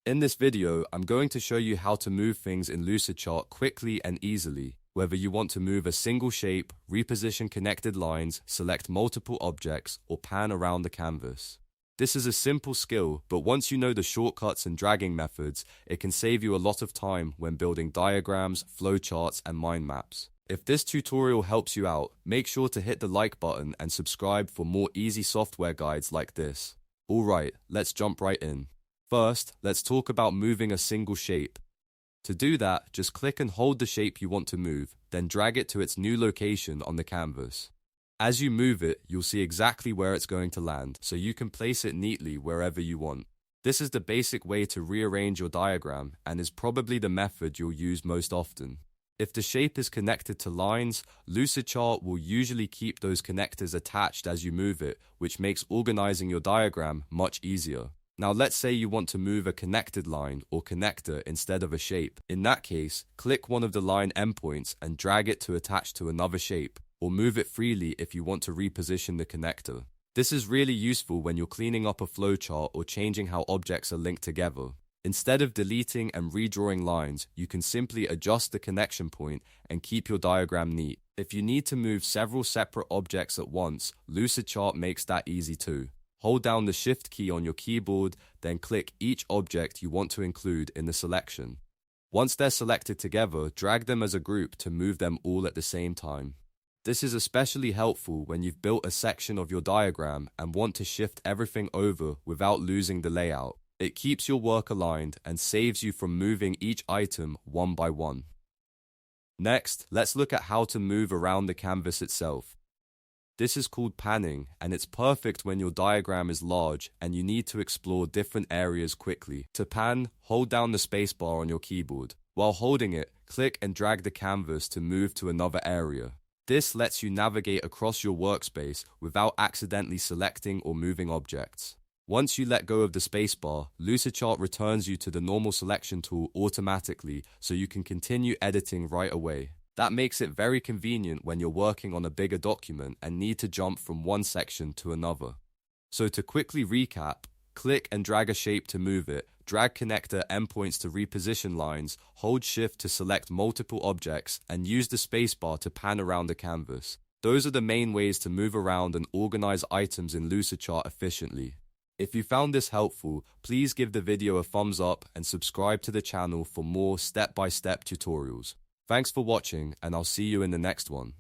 In this video, I'm going to show you how to move things in Lucidchart quickly and easily. Whether you want to move a single shape, reposition connected lines, select multiple objects, or pan around the canvas. This is a simple skill, but once you know the shortcuts and dragging methods, it can save you a lot of time when building diagrams, flowcharts, and mind maps. If this tutorial helps you out, make sure to hit the like button and subscribe for more easy software guides like this. Alright, let's jump right in. First, let's talk about moving a single shape. To do that, just click and hold the shape you want to move, then drag it to its new location on the canvas. As you move it, you'll see exactly where it's going to land, so you can place it neatly wherever you want. This is the basic way to rearrange your diagram and is probably the method you'll use most often. If the shape is connected to lines, Lucidchart will usually keep those connectors attached as you move it, which makes organizing your diagram much easier. Now let's say you want to move a connected line or connector instead of a shape. In that case, click one of the line endpoints and drag it to attach to another shape, or move it freely if you want to reposition the connector. This is really useful when you're cleaning up a flowchart or changing how objects are linked together. Instead of deleting and redrawing lines, you can simply adjust the connection point and keep your diagram neat. If you need to move several separate objects at once, Lucidchart makes that easy too. Hold down the Shift key on your keyboard, then click each object you want to include in the selection. Once they're selected together, drag them as a group to move them all at the same time. This is especially helpful when you've built a section of your diagram and want to shift everything over without losing the layout. It keeps your work aligned and saves you from moving each item one by one. Next, let's look at how to move around the canvas itself. This is called panning, and it's perfect when your diagram is large and you need to explore different areas quickly. To pan, hold down the spacebar on your keyboard. While holding it, click and drag the canvas to move to another area. This lets you navigate across your workspace without accidentally selecting or moving objects. Once you let go of the spacebar, Lucidchart returns you to the normal selection tool automatically so you can continue editing right away. That makes it very convenient when you're working on a bigger document and need to jump from one section to another. So to quickly recap, click and drag a shape to move it, drag connector endpoints to reposition lines, hold Shift to select multiple objects, and use the spacebar to pan around the canvas. Those are the main ways to move around and organize items in Lucidchart efficiently. If you found this helpful, please give the video a thumbs up and subscribe to the channel for more step-by-step tutorials. Thanks for watching, and I'll see you in the next one.